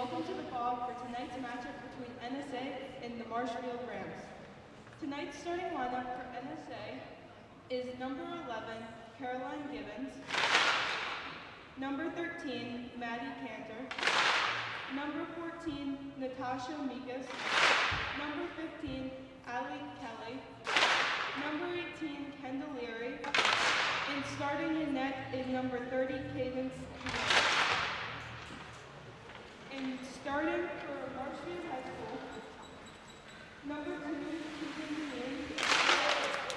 welcome to the Bog for tonight's matchup between NSA and the Marshfield Rams. Tonight's starting lineup for NSA is number 11, Caroline Gibbons, number 13, Maddie Cantor, number 14, Natasha Mikas, number 15, Ali Kelly, number 18, Kendall Leary, and starting in net is number 30, Cadence Hughes. And starting for Marshfield High School, number 2, Keegan Dean,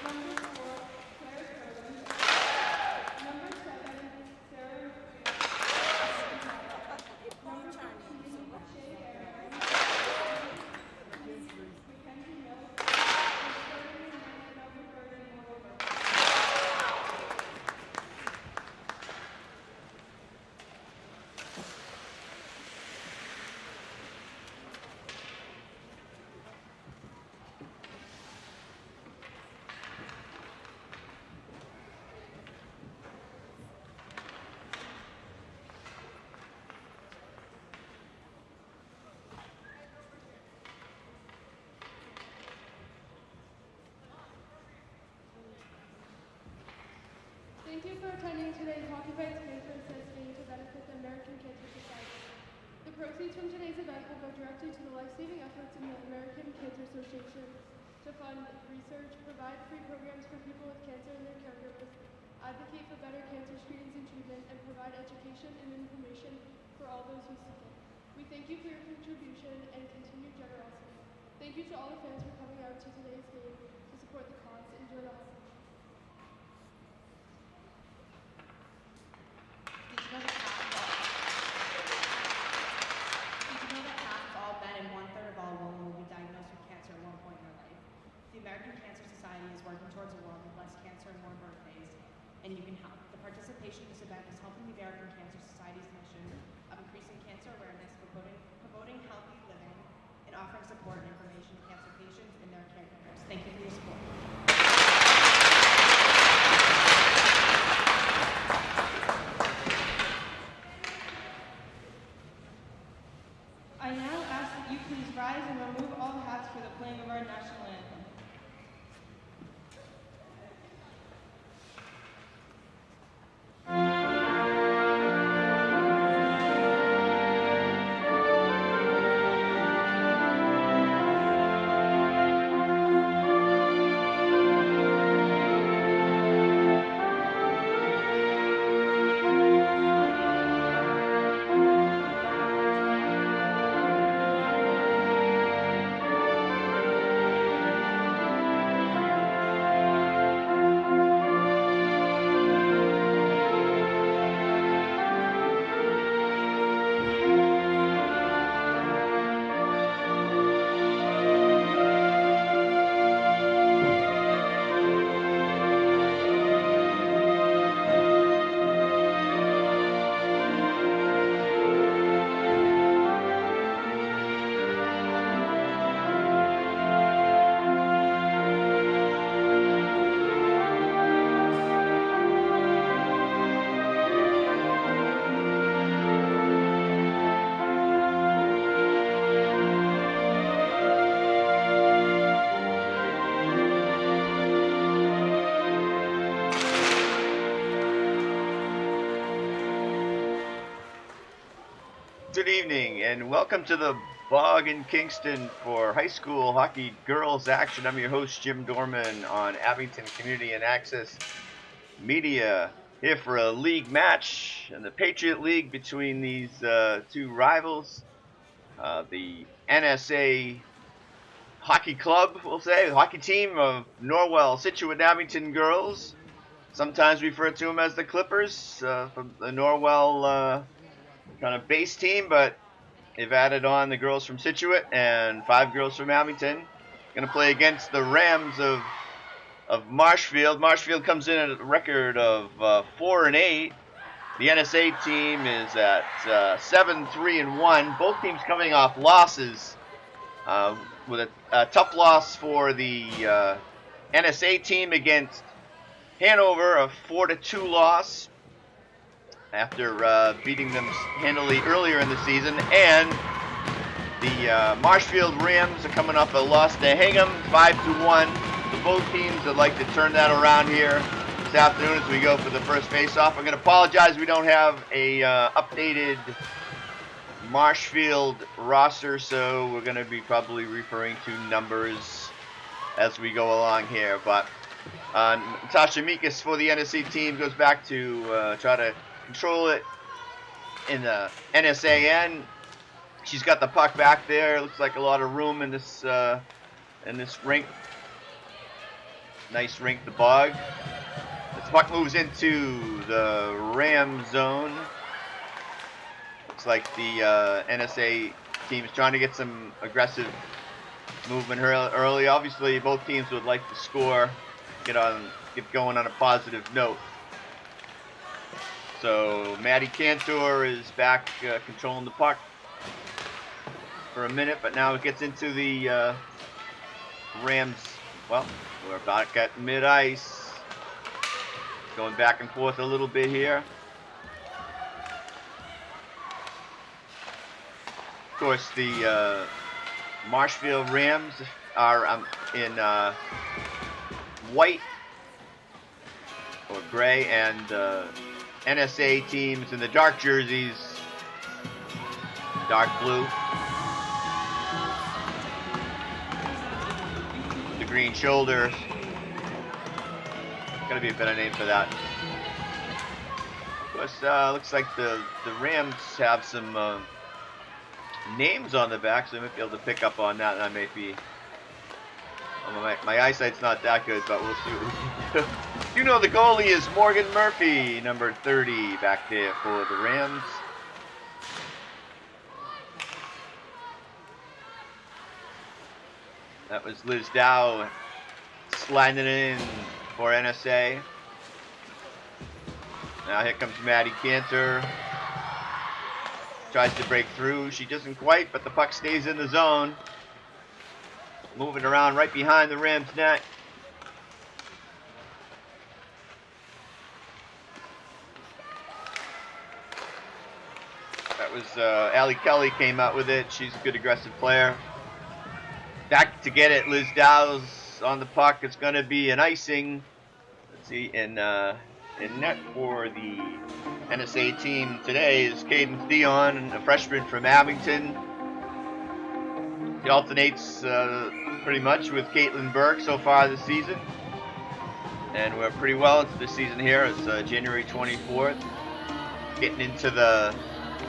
number 4, Claire Curlin, number 7, Sarah number 13, Shay Aaron, Mackenzie Mills, and starting in net number 30, Moreover. Thank you for attending today's Hockey Fights Cancer Association to benefit the American Cancer Society. The proceeds from today's event will go directly to the life-saving efforts in the American Cancer Association to fund research, provide free programs for people with cancer and their caregivers, advocate for better cancer screenings and treatment, and provide education and information for all those who seek it. We thank you for your contribution and continued generosity. Thank you to all the fans for coming out to today's game to support the cause. Enjoy the hockey. Did you know that half of all men and one-third of all women will be diagnosed with cancer at one point in their life? The American Cancer Society is working towards a world with less cancer and more birthdays, and you can help. The participation in this event is helping the American Cancer Society's mission of increasing cancer awareness, promoting healthy living, and offering support and information to cancer patients and their caregivers. Thank you for your support. I now ask that you please rise and remove all hats for the playing of our national anthem. Good evening and welcome to the Bog in Kingston for high school hockey girls action. I'm your host Jim Dorman on Abington Community and Access Media, here for a league match in the Patriot League between these two rivals. The NSA hockey club, we'll say, the hockey team of Norwell, Scituate, Abington girls, sometimes referred to them as the Clippers, from the Norwell kind of base team, but they've added on the girls from Scituate and 5 girls from Abington. Going to play against the Rams of Marshfield. Marshfield comes in at a record of 4-8. The NSA team is at 7-3-1. Both teams coming off losses, with a tough loss for the NSA team against Hanover, a 4-2 loss after beating them handily earlier in the season, and The Marshfield Rams are coming off a loss to Hingham, 5-1. So both teams would like to turn that around here this afternoon as we go for the first face-off. I'm going to apologize we don't have a updated Marshfield roster, so we're going to be probably referring to numbers as we go along here. But Natasha Mikas for the NSA team goes back to try to control it in the NSA end. She's got the puck back there. Looks like a lot of room in this rink. Nice rink, the Bog. The puck moves into the Ram zone. Looks like the NSA team is trying to get some aggressive movement early. Obviously, both teams would like to score, get going on a positive note. So Maddie Cantor is back controlling the puck for a minute, but now it gets into the Rams. Well, we're back at mid-ice. Going back and forth a little bit here. Of course, the Marshfield Rams are in white or gray, and NSA teams in the dark jerseys, dark blue. The green shoulders. Gotta be a better name for that. Of course, looks like the Rams have some names on the back, so I might be able to pick up on that. And I may be. My eyesight's not that good, but we'll see what we can do. You know, the goalie is Morgan Murphy, number 30, back there for the Rams. That was Liz Dow sliding it in for NSA. Now here comes Maddie Cantor. Tries to break through. She doesn't quite, but the puck stays in the zone. Moving around right behind the Rams net. That was Allie Kelly came out with it. She's a good aggressive player. Back to get it. Liz Dow's on the puck. It's going to be an icing. Let's see. In net for the NSA team today is Cadence Dion, a freshman from Abington. He alternates pretty much with Caitlin Burke so far this season. And we're pretty well into the season here. It's January 24th. Getting into the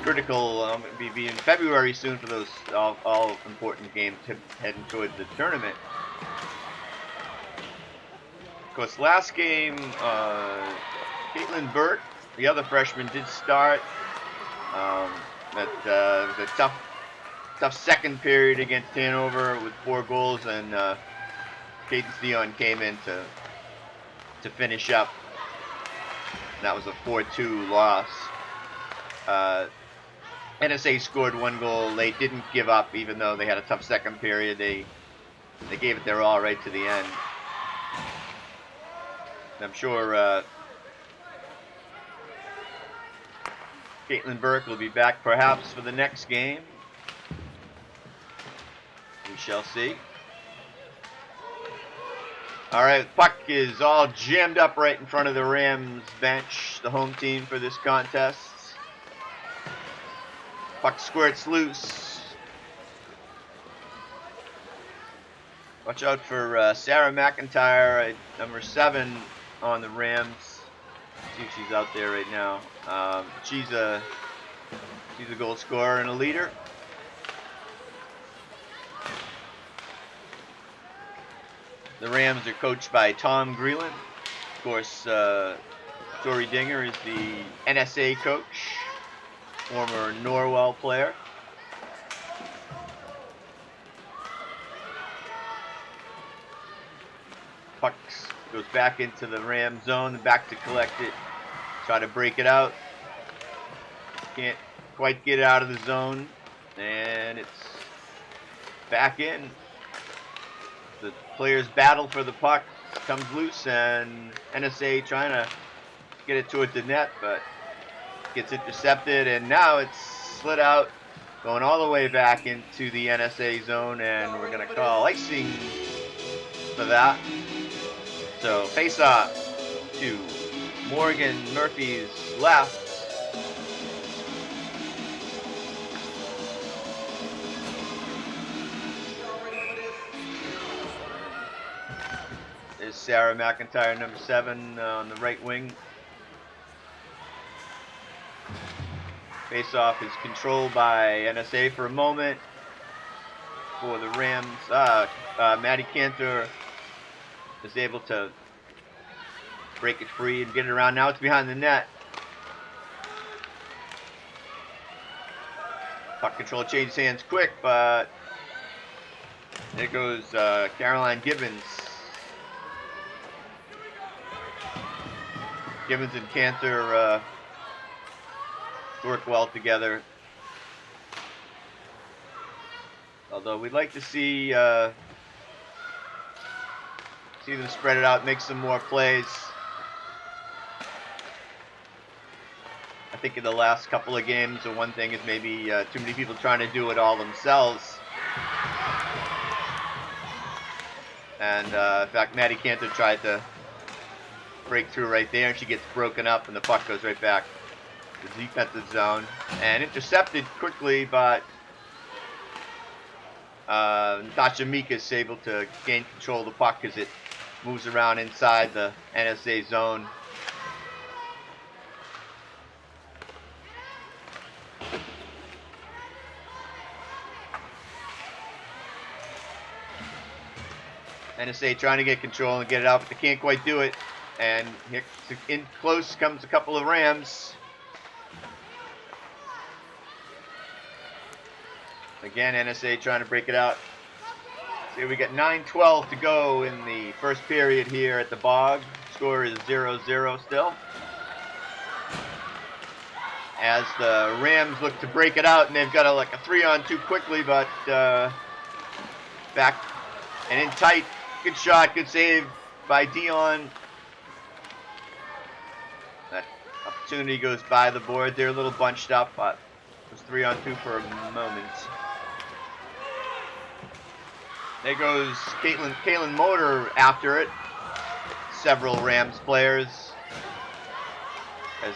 critical, be in February soon for those all important games heading towards the tournament. Of course, last game, Caitlin Burke, the other freshman, did start. The tough second period against Hanover with 4 goals, and Cadence Dion came in to finish up. And that was a 4-2 loss. NSA scored 1 goal. They didn't give up, even though they had a tough second period. They gave it their all right to the end. And I'm sure Caitlin Burke will be back perhaps for the next game. We shall see. Alright, puck is all jammed up right in front of the Rams bench, the home team for this contest. Puck squirts loose. Watch out for Sarah McIntyre, number 7 on the Rams. See if she's out there right now. She's a goal scorer and a leader. The Rams are coached by Tom Greeland. Of course, Dory Dinger is the NSA coach, former Norwell player. Puck goes back into the Ram zone, back to collect it. Try to break it out. Can't quite get it out of the zone. And it's back in. The players battle for the puck. Comes loose, and NSA trying to get it towards the net, but gets intercepted, and now it's slid out going all the way back into the NSA zone, and we're going to call icing for that. So face off to Morgan Murphy's left. There's Sarah McIntyre, number 7, on the right wing. Face-off is controlled by NSA for a moment. For the Rams, Maddie Cantor is able to break it free and get it around. Now it's behind the net. Puck control changes hands quick, but there goes Caroline Gibbons. Gibbons and Cantor work well together. Although we'd like to see them spread it out, make some more plays. I think in the last couple of games, the one thing is maybe too many people trying to do it all themselves. And in fact, Maddie Cantor tried to break through right there, and she gets broken up, and the puck goes right back to the defensive zone and intercepted quickly, but Natasha Mika is able to gain control of the puck as it moves around inside the NSA zone. NSA trying to get control and get it out, but they can't quite do it. And here, in close comes a couple of Rams. Again, NSA trying to break it out. See, we got 9:12 to go in the first period here at the Bog. Score is 0-0 still. As the Rams look to break it out, and they've got like a 3-on-2 quickly, but back and in tight. Good shot, good save by Dion. That opportunity goes by the board. They're a little bunched up, but it was 3-on-2 for a moment. There goes Caitlin Motor after it. Several Rams players, as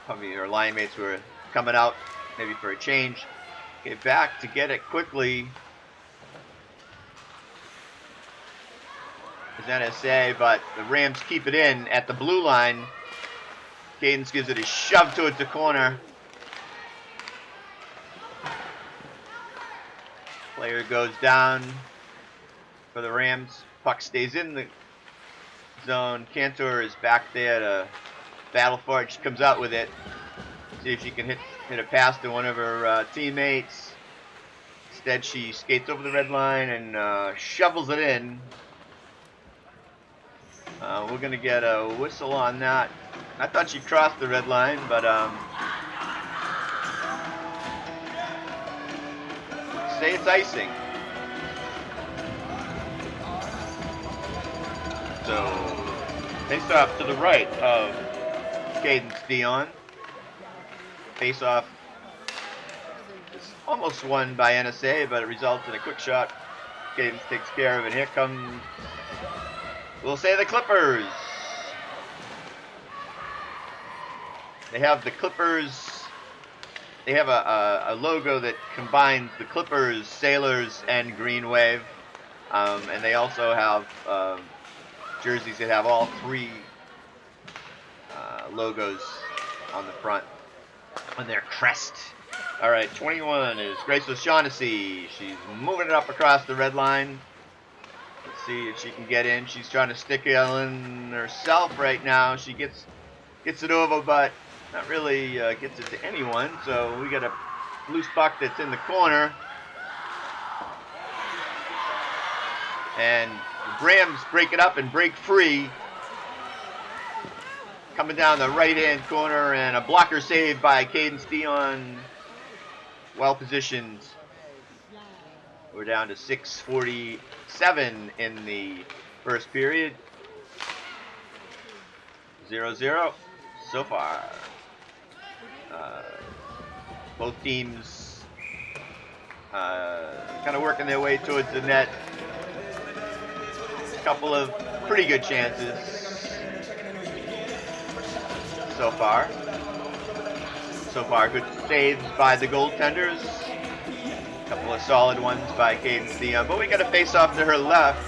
probably her line mates were coming out, maybe for a change. Get back to get it quickly. Is NSA, but the Rams keep it in at the blue line. Cadence gives it a shove towards the corner. Player goes down for the Rams. Puck stays in the zone. Cantor is back there to battle for it. She comes out with it. See if she can hit a pass to one of her teammates. Instead, she skates over the red line and shovels it in. We're going to get a whistle on that. I thought she crossed the red line, but say it's icing. So, face off to the right of Cadence Dion. Face off is almost won by NSA, but it results in a quick shot. Cadence takes care of it. Here comes, we'll say, the Clippers. They have the Clippers. They have a logo that combines the Clippers, Sailors, and Green Wave. And they also have jerseys that have all three logos on the front, on their crest. All right, 21 is Grace O'Shaughnessy. She's moving it up across the red line. Let's see if she can get in. She's trying to stick it in herself right now. She gets it over, but not really gets it to anyone. So we got a loose puck that's in the corner. And the Rams break it up and break free. Coming down the right-hand corner, and a blocker save by Cadence Dion. Well positioned. We're down to 6:47 in the first period. 0-0 so far. Both teams kind of working their way towards the net. A couple of pretty good chances so far. Good saves by the goaltenders. A couple of solid ones by Cadence Dion. But we got a face off to her left.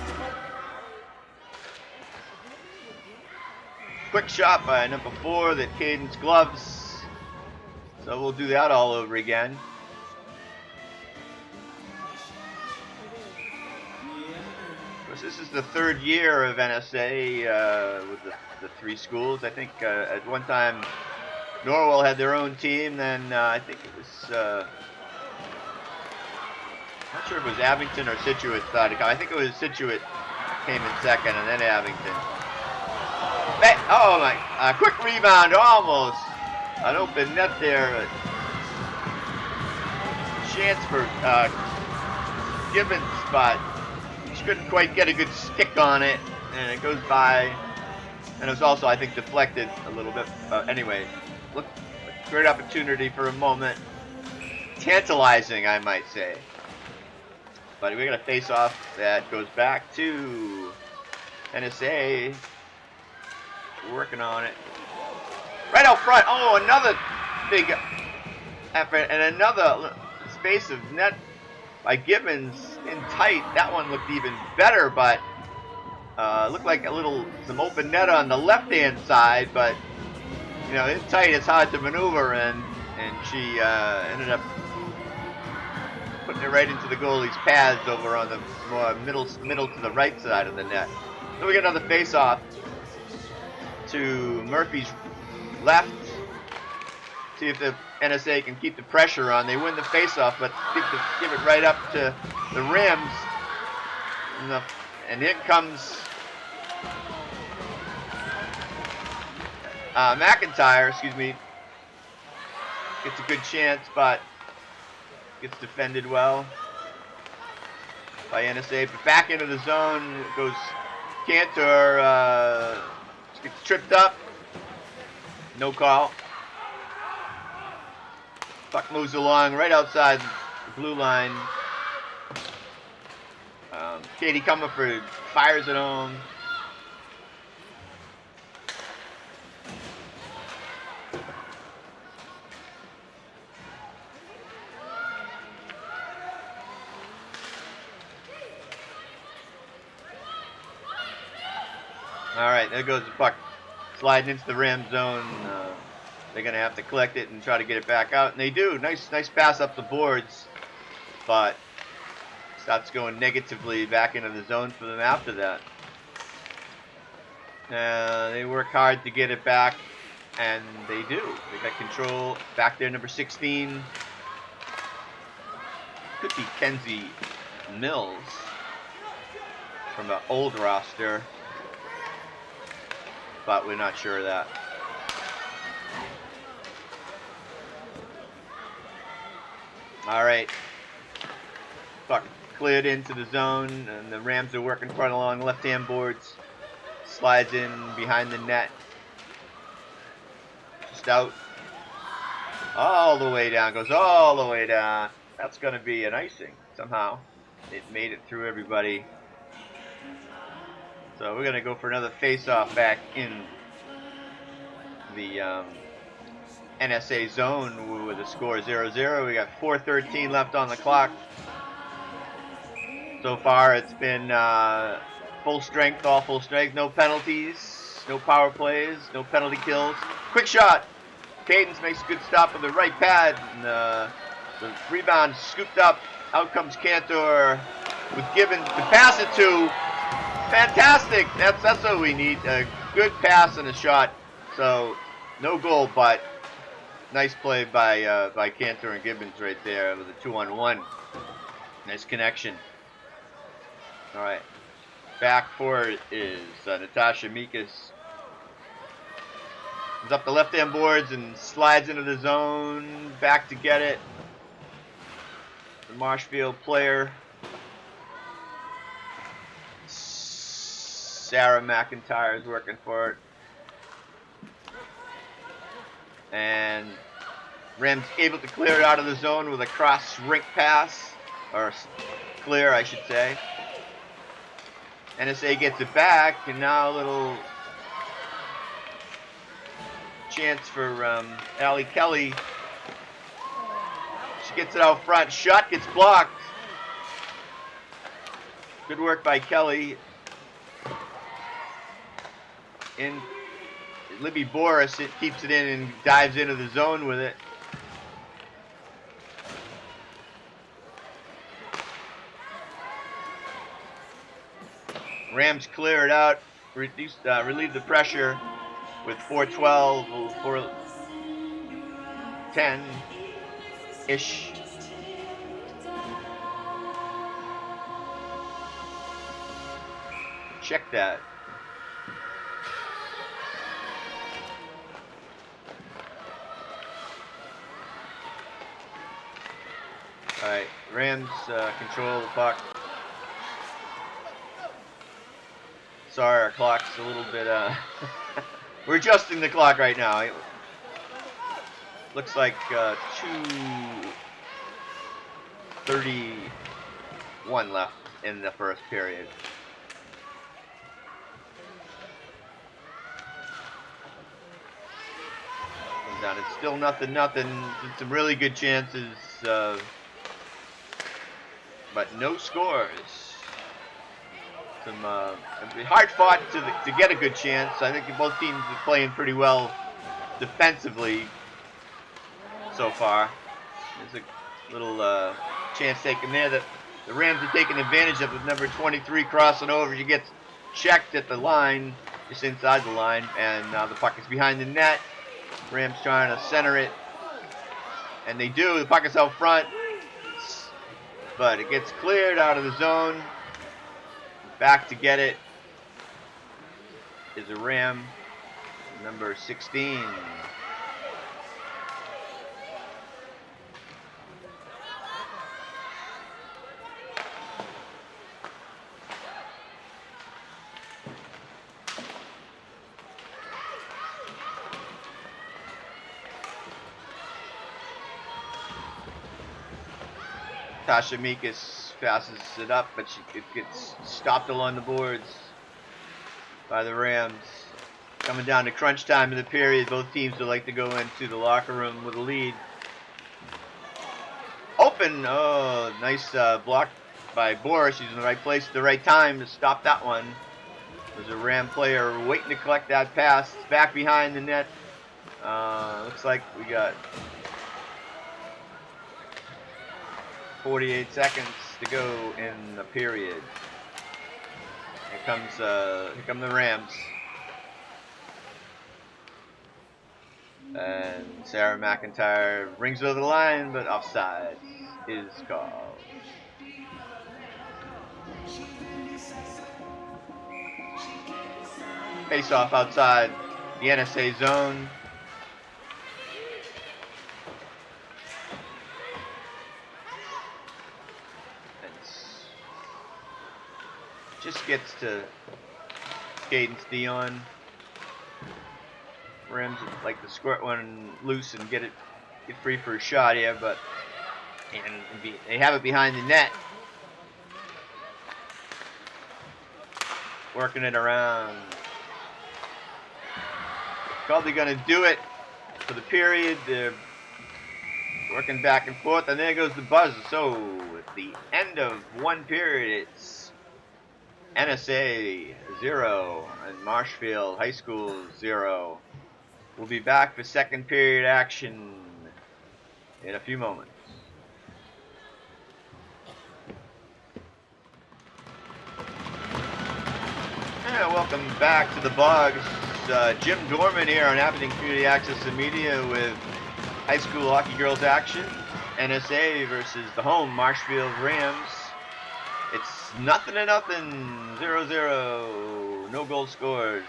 Quick shot by number 4 that Cadence gloves. So we'll do that all over again. Of course, this is the 3rd year of NSA with the 3 schools. I think at one time Norwell had their own team. Then I think it was, not sure if it was Abington or Situate started. I think it was Situate came in second, and then Abington. Oh my! Quick rebound, almost an open net there. Chance for Gibbons, but she couldn't quite get a good stick on it, and it goes by. And it was also, I think, deflected a little bit. Anyway, look, great opportunity for a moment. Tantalizing, I might say. But we're going to face off that goes back to NSA. Working on it. Right out front. Oh, another big effort. And another space of net by Gibbons in tight. That one looked even better, but looked like some open net on the left-hand side. But, you know, in tight, it's hard to maneuver. And she ended up putting it right into the goalie's pads over on the more middle to the right side of the net. So we get another face-off to Murphy's left. See if the NSA can keep the pressure on. They win the face-off, but give it right up to the rims. And in comes McIntyre, excuse me. Gets a good chance, but gets defended well by NSA. But back into the zone goes Cantor. Gets tripped up. No call. Puck moves along right outside the blue line. Katie Comerford fires it home. All right, there goes the puck sliding into the rim zone. They're going to have to collect it and try to get it back out, and they do. Nice pass up the boards, but starts going negatively back into the zone for them after that. They work hard to get it back, and they do. They got control back there, number 16. Could be Kenzie Mills from the old roster, but we're not sure of that. All right, puck cleared into the zone, and the Rams are working front along left-hand boards. Slides in behind the net, just out, all the way down, goes all the way down. That's going to be an icing somehow. It made it through everybody. So we're going to go for another face-off back in the NSA zone with a score 0-0. We got 4:13 left on the clock. So far it's been full strength, all full strength. No penalties, no power plays, no penalty kills. Quick shot. Cadence makes a good stop on the right pad. And, the rebound scooped up. Out comes Cantor with Gibbons to pass it to. Fantastic. That's what we need. A good pass and a shot. So no goal, but nice play by Cantor and Gibbons right there with a 2-on-1. Nice connection. All right. Back for it is Natasha Mikas. Comes up the left-hand boards and slides into the zone. Back to get it. The Marshfield player. Sarah McIntyre is working for it. And Rams able to clear it out of the zone with a cross rink pass, or clear, I should say. NSA gets it back, and now a little chance for Allie Kelly. She gets it out front. Shot gets blocked. Good work by Kelly. And Libby Boris keeps it in and dives into the zone with it. Rams clear it out, relieve the pressure with 4:12, 4:10-ish. Check that. All right, Rams control the puck. Sorry, our clock's a little bit, we're adjusting the clock right now. It looks like 2:31 left in the first period. Comes down, it's still nothing. Some really good chances, but no scores. Some hard fought to get a good chance. I think both teams are playing pretty well defensively so far. There's a little chance taken there that the Rams are taking advantage of with number 23 crossing over. She gets checked at the line, just inside the line, and now the puck is behind the net. Rams trying to center it, and they do. The puck is out front, but it gets cleared out of the zone. Back to get it is a Ram, number 16. Tasha Mikas passes it up, but it gets stopped along the boards by the Rams. Coming down to crunch time in the period, both teams would like to go into the locker room with a lead. Open, oh, nice block by Boris. He's in the right place at the right time to stop that one. There's a Ram player waiting to collect that pass. It's back behind the net. Looks like we got 48 seconds to go in the period. Here come the Rams. And Sarah McIntyre rings over the line, but offside is called. Face off outside the NSA zone. Just gets to Cadence Dion. Rams would like to squirt one loose and get free for a shot here, but they have it behind the net. Working it around. Probably going to do it for the period. They're working back and forth, and there goes the buzzer. So at the end of one period, it's NSA 0 and Marshfield High School 0. We'll be back for second period action in a few moments. And welcome back to the Bog. Jim Dorman here on Abington Community Access and Media with high school hockey girls action. NSA versus the home Marshfield Rams. It's 0-0, 0-0, no goals scored.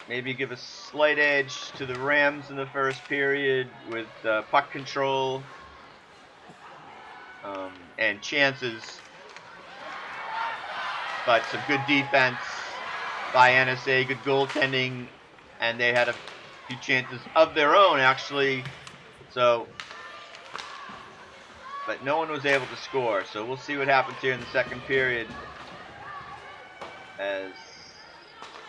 Maybe give a slight edge to the Rams in the first period with puck control and chances, but some good defense by NSA, good goaltending, and they had a few chances of their own, actually. So, but no one was able to score. So we'll see what happens here in the second period as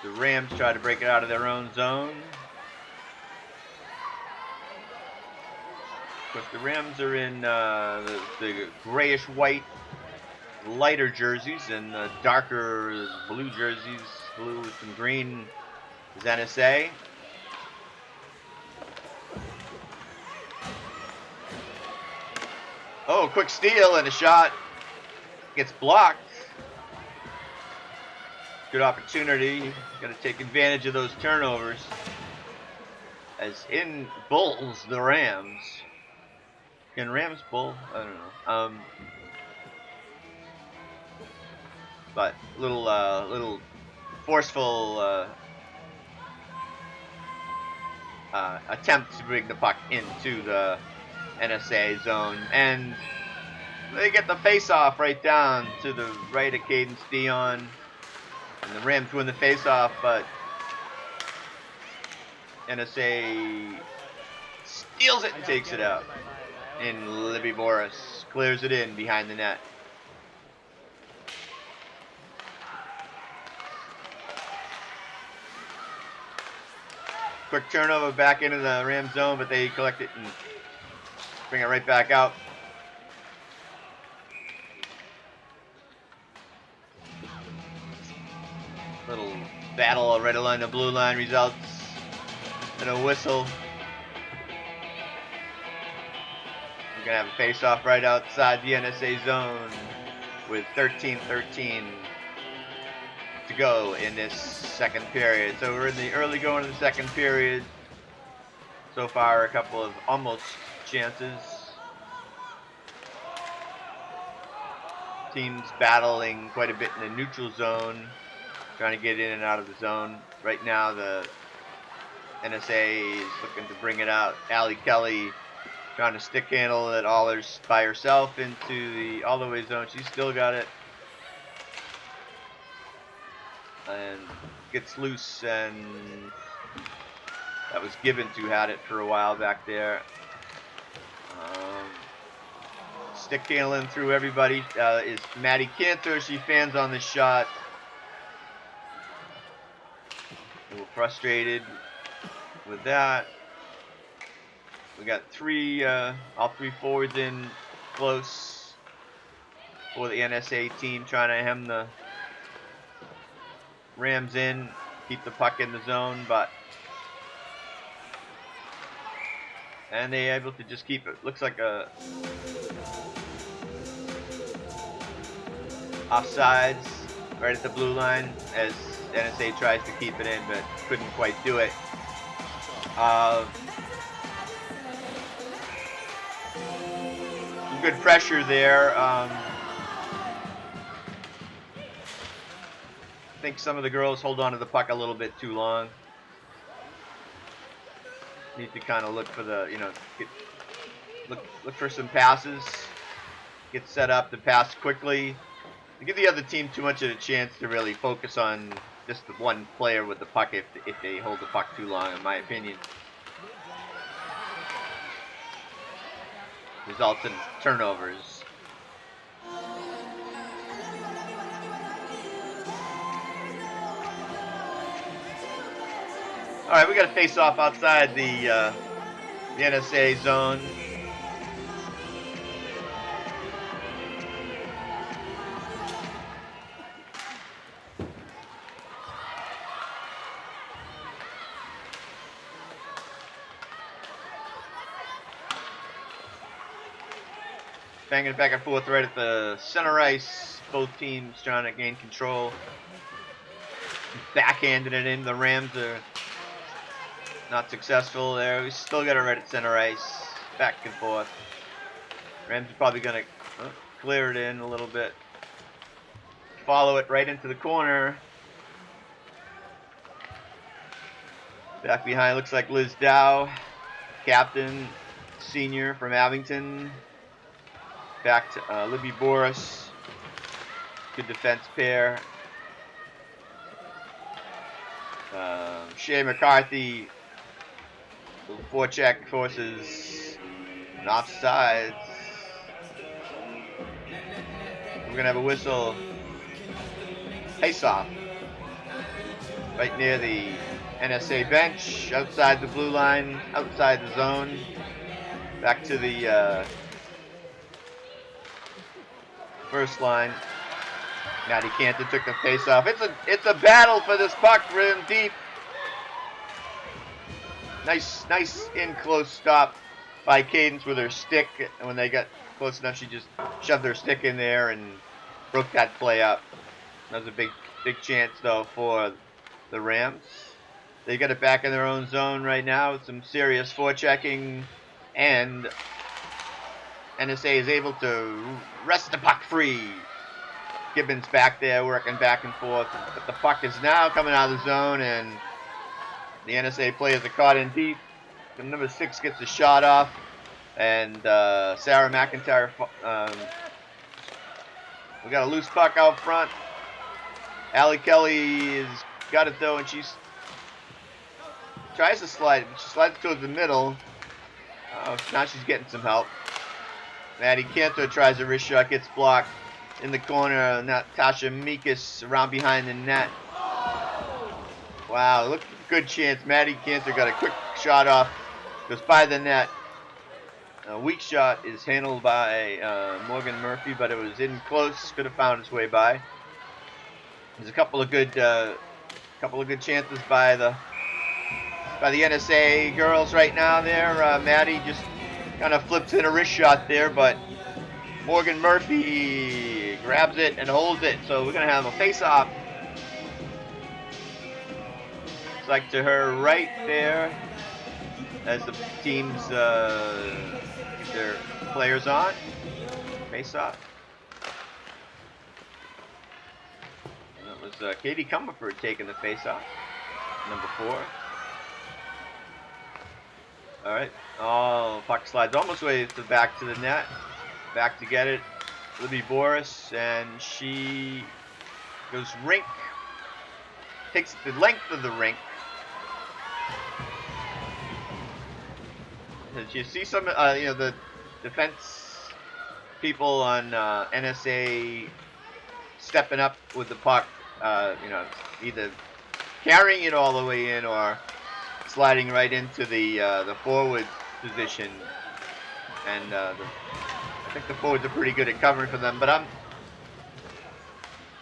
the Rams try to break it out of their own zone. Of course, the Rams are in the grayish-white lighter jerseys, and the darker blue jerseys, blue with some green, is NSA. Oh, quick steal and a shot gets blocked. Good opportunity. Got to take advantage of those turnovers. As in bulls the Rams. Can Rams bull? I don't know. But little forceful attempt to bring the puck into the NSA zone, and they get the face-off right down to the right of Cadence Dion, and the Rams win the face-off, but NSA steals it and takes it out. And Libby Boris clears it in behind the net. Quick turnover back into the Ram zone, but they collect it and bring it right back out. Little battle right along the blue line results in a whistle. We're going to have a face-off right outside the NSA zone with 13-13 to go in this second period. So we're in the early going of the second period. So far, a couple of almost chances. Teams battling quite a bit in the neutral zone, trying to get in and out of the zone. Right now, the NSA is looking to bring it out. Allie Kelly trying to stick handle it all by herself into the all-the-way zone. She's still got it. And gets loose, and that was given to had it for a while back there. Stick handling through everybody is Maddie Cantor. She fans on the shot. A little frustrated with that. We got all three forwards in close for the NSA team, trying to hem the Rams in, keep the puck in the zone, and they able to just keep it. Looks like a offsides right at the blue line as NSA tries to keep it in, but couldn't quite do it. Some good pressure there. I think some of the girls hold on to the puck a little bit too long. Need to kind of look for the, look for some passes. Get set up to pass quickly. To give the other team too much of a chance to really focus on just the one player with the puck if they hold the puck too long, in my opinion. Results in turnovers. All right, we got to face off outside the NSA zone. Banging it back and forth right at the center ice. Both teams trying to gain control. Backhanding it in. The Rams are not successful there. We still got it right at center ice. Back and forth. Rams are probably going to clear it in a little bit. Follow it right into the corner. Back behind looks like Liz Dow. Captain, senior from Abington. Back to Libby Boris. Good defense pair. Shea McCarthy Forecheck forces an offsides. We're gonna have a whistle. Face off. Right near the NSA bench, outside the blue line, outside the zone. Back to the first line. Maddie Cantor took the face off. It's a battle for this puck, rim deep. Nice in close stop by Cadence with her stick. And when they got close enough, she just shoved her stick in there and broke that play up. That was a big chance though for the Rams. They got it back in their own zone right now with some serious forechecking, and NSA is able to wrest the puck free. Gibbons back there working back and forth, but the puck is now coming out of the zone, and the NSA players are caught in deep. The number 6 gets a shot off, and Sarah McIntyre. We got a loose puck out front. Allie Kelly has got it though, and she tries to slide. She slides towards the middle. Now she's getting some help. Maddie Cantor tries a wrist shot, gets blocked in the corner. Natasha Mikas around behind the net. Wow, look, good chance. Maddie Cantor got a quick shot off, goes by the net. A weak shot is handled by Morgan Murphy, but it was in close. Could have found its way by. There's a couple of good chances by the NSA girls right now. There, Maddie just kind of flips in a wrist shot there, but Morgan Murphy grabs it and holds it. So we're gonna have a face-off. It's like to her right there as the teams get their players on. Face-off. It was Katie Comerford taking the face-off. Number 4. All right. Oh, puck slides almost way to back to the net. Back to get it. Libby Boris, and she goes rink. Takes the length of the rink. And you see some, the defense people on NSA stepping up with the puck. Either carrying it all the way in or sliding right into the forward position, and I think the forwards are pretty good at covering for them, but I'm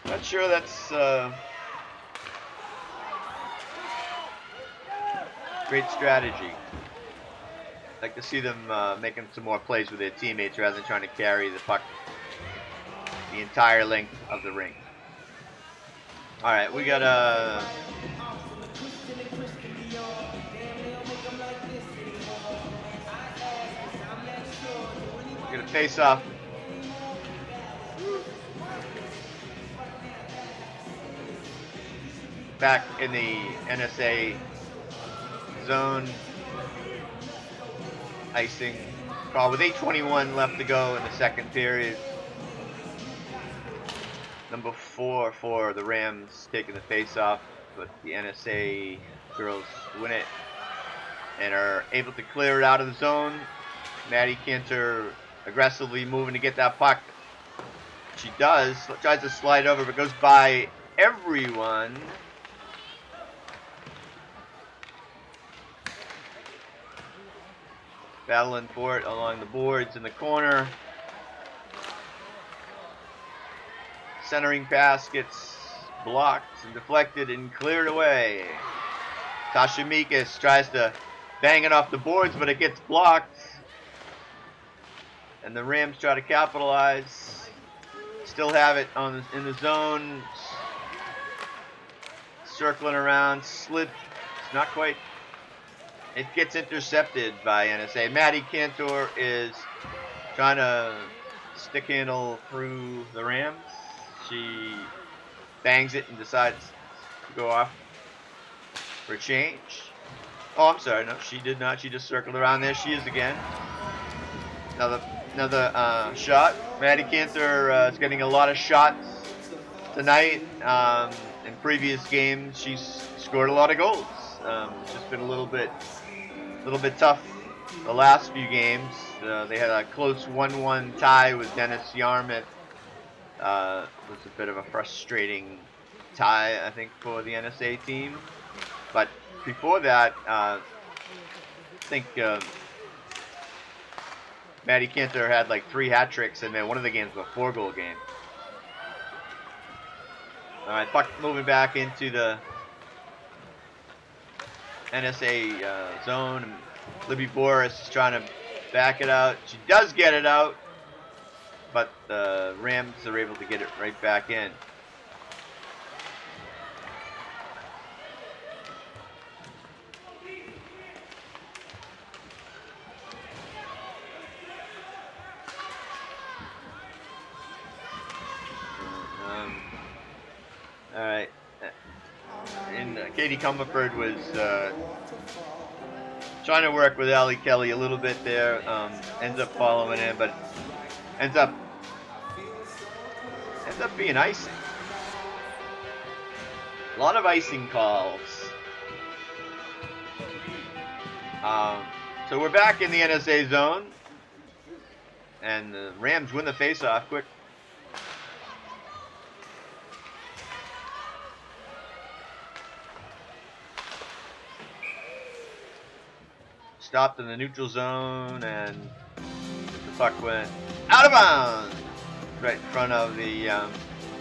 not sure that's great strategy. I'd like to see them making some more plays with their teammates rather than trying to carry the puck the entire length of the rink. All right, we got we're gonna face off. Back in the NSA zone. Icing call with 8:21 left to go in the second period. Number 4 for the Rams taking the face-off, but the NSA girls win it and are able to clear it out of the zone. Maddie Cantor aggressively moving to get that puck. She does, tries to slide over, but goes by everyone. Battling for it along the boards in the corner. Centering pass gets blocked and deflected and cleared away. Tasha Mikas tries to bang it off the boards, but it gets blocked. And the Rams try to capitalize. Still have it in the zone. Circling around, slid. It's not quite. It gets intercepted by NSA. Maddie Cantor is trying to stick handle through the Rams. She bangs it and decides to go off for a change. Oh, I'm sorry. No, she did not. She just circled around. There she is again. Another shot. Maddie Cantor is getting a lot of shots tonight. In previous games, she's scored a lot of goals. Just been a little bit little bit tough the last few games. They had a close 1-1 tie with Dennis Yarmouth. It was a bit of a frustrating tie, I think, for the NSA team. But before that, I think Maddie Cantor had like 3 hat tricks, and then one of the games was a 4-goal game. All right, puck moving back into the NSA zone. Libby Boris is trying to back it out. She does get it out, but the Rams are able to get it right back in. All right. And Katie Comerford was trying to work with Allie Kelly a little bit there. Ends up following in, but ends up being icing. A lot of icing calls. So we're back in the NSA zone, and the Rams win the faceoff quick. Stopped in the neutral zone, and the puck went out of bounds right in front of the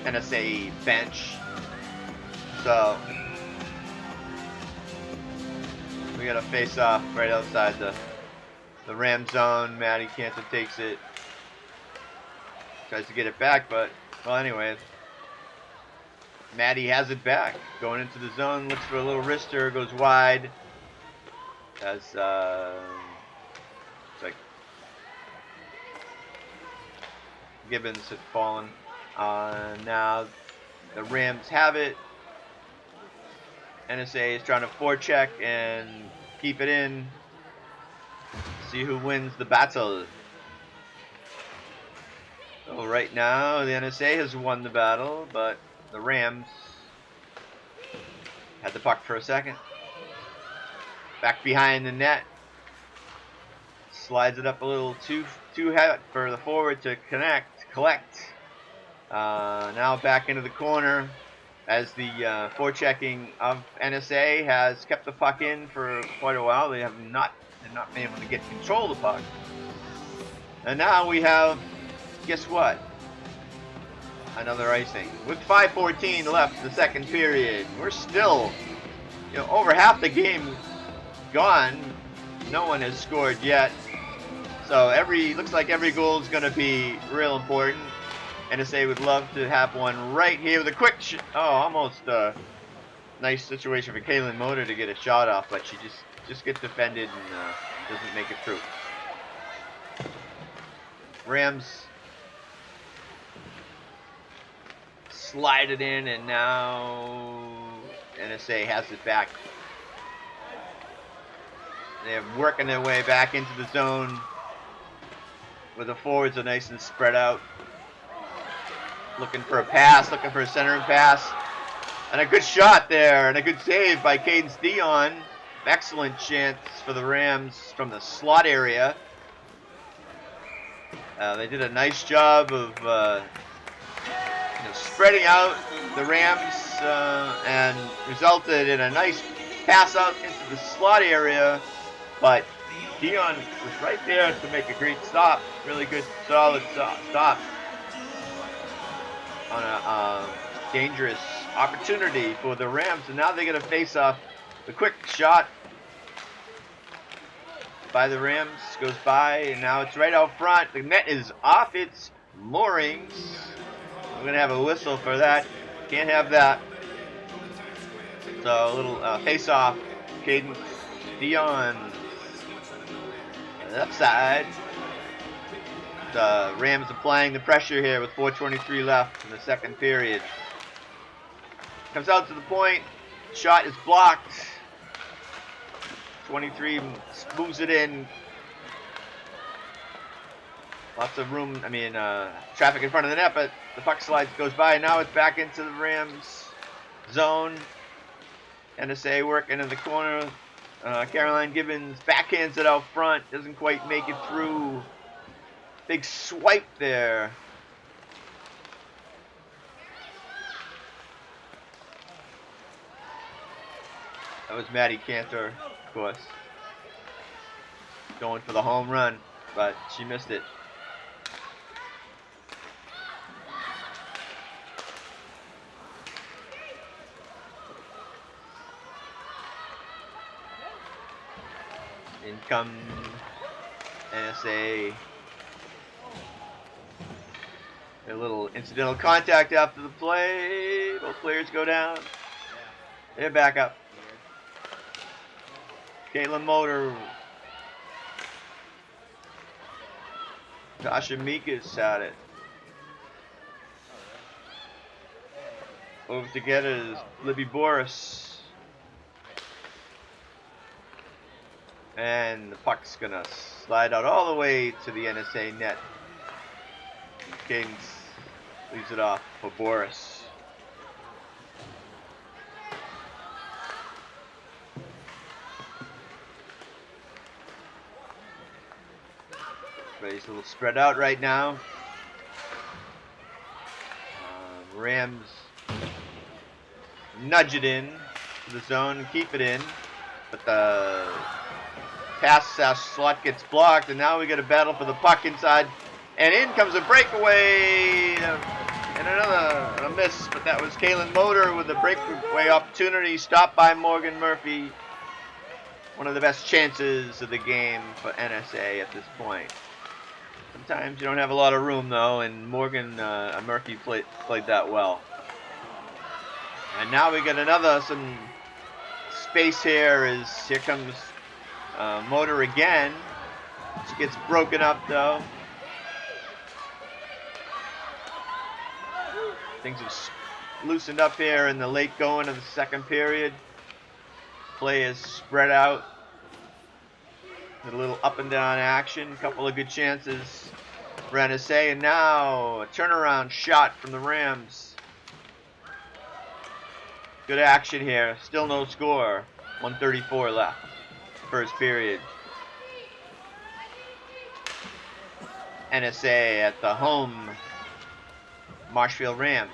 NSA bench. So we got a face-off right outside the Ram zone. Maddie Cantor takes it, tries to get it back, but well, anyway, Maddie has it back. Going into the zone, looks for a little wrister, goes wide. As it's like Gibbons had fallen. Now the Rams have it. NSA is trying to forecheck and keep it in. See who wins the battle. So right now the NSA has won the battle, but the Rams had the puck for a second. Back behind the net. Slides it up a little too high for the forward to collect. Now back into the corner as the forechecking of NSA has kept the puck in for quite a while. They have not been able to get control of the puck. And now we have, guess what? Another icing. With 5:14 left the second period. We're still, over half the game gone. No one has scored yet, so looks like every goal is going to be real important. NSA would love to have one right here with a quick almost nice situation for Kaylin Motor to get a shot off, but she just gets defended and doesn't make it through. Rams slide it in, and now NSA has it back. They're working their way back into the zone where the forwards are nice and spread out. Looking for a pass, looking for a centering pass. And a good shot there, and a good save by Cadence Dion. Excellent chance for the Rams from the slot area. They did a nice job of spreading out the Rams and resulted in a nice pass out into the slot area. But Dion was right there to make a great stop. Really good, solid stop on a dangerous opportunity for the Rams. And now they get a face-off. The quick shot by the Rams goes by, and now it's right out front. The net is off its moorings. We're going to have a whistle for that. Can't have that. So a little face-off. Cadence Dion. Left side. The Rams applying the pressure here with 4:23 left in the second period. Comes out to the point. Shot is blocked. 23 moves it in. Lots of room. Traffic in front of the net, but the puck slides, goes by. Now it's back into the Rams zone. NSA working in the corner. Caroline Gibbons backhands it out front. Doesn't quite make it through. Big swipe there. That was Maddie Cantor, of course. Going for the home run, but she missed it. In comes NSA. A little incidental contact after the play. Both players go down. They're back up. Caitlin Motor. Tasha Mikas had it. Over to get it is Libby Boris. And the puck's gonna slide out all the way to the NSA net. Kings leaves it off for Boris. Everybody's a little spread out right now. Rams nudge it in to the zone and keep it in, but the pass slot gets blocked, and now we got a battle for the puck inside, and in comes a breakaway, and a miss, but that was Kaylin Motor with a breakaway opportunity, stopped by Morgan Murphy. One of the best chances of the game for NSA at this point. Sometimes you don't have a lot of room though, and Morgan Murphy played that well. And now we got some space here. Here comes Motor again. She gets broken up though. Things have loosened up here in the late going of the second period. Play is spread out. A little up and down action. A couple of good chances for NSA. And now a turnaround shot from the Rams. Good action here. Still no score. 1:34 left. First period. NSA at the home Marshfield Rams.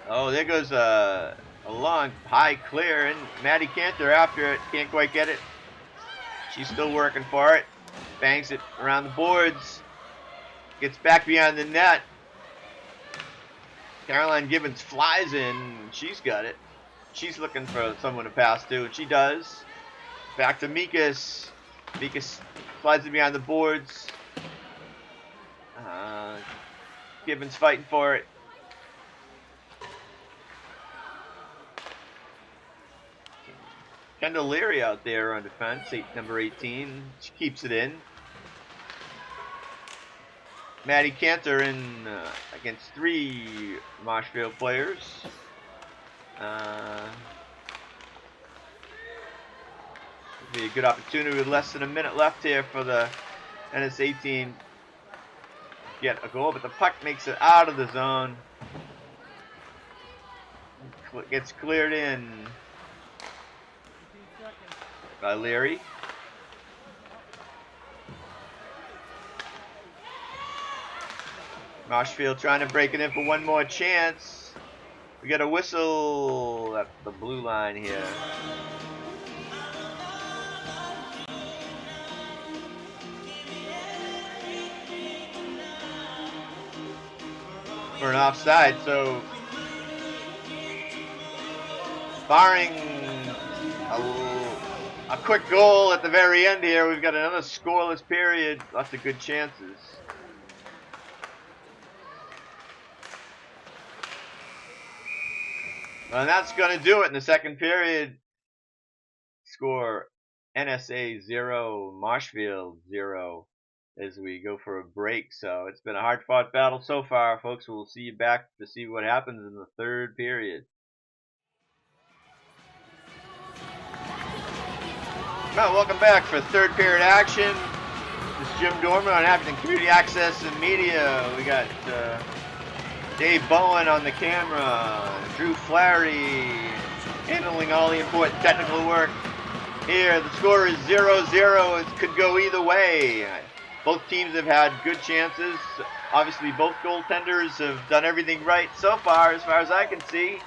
Oh, there goes a long high clear, and Maddie Cantor after it, can't quite get it. She's still working for it. Bangs it around the boards. Gets back behind the net. Caroline Gibbons flies in. She's got it. She's looking for someone to pass to, and she does. Back to Mikas. Mikas slides it behind the boards. Gibbons fighting for it. Kendall Leary out there on defense, number 18. She keeps it in. Maddie Cantor in against 3 Marshfield players. Be a good opportunity with less than a minute left here for the NSA team to get a goal, but the puck makes it out of the zone. Gets cleared in by Leary. Marshfield trying to break it in for one more chance. We got a whistle at the blue line here. For an offside, so barring a quick goal at the very end here, we've got another scoreless period. Lots of good chances. And that's going to do it in the second period. Score NSA 0, Marshfield 0 as we go for a break. So it's been a hard-fought battle so far, folks. We'll see you back to see what happens in the third period. Well, welcome back for third period action. This is Jim Dorman on Abington Community Access and Media. We got Dave Bowen on the camera, Drew Flaherty, handling all the important technical work. Here, the score is 0-0. It could go either way. Both teams have had good chances. Obviously, both goaltenders have done everything right so far as I can see.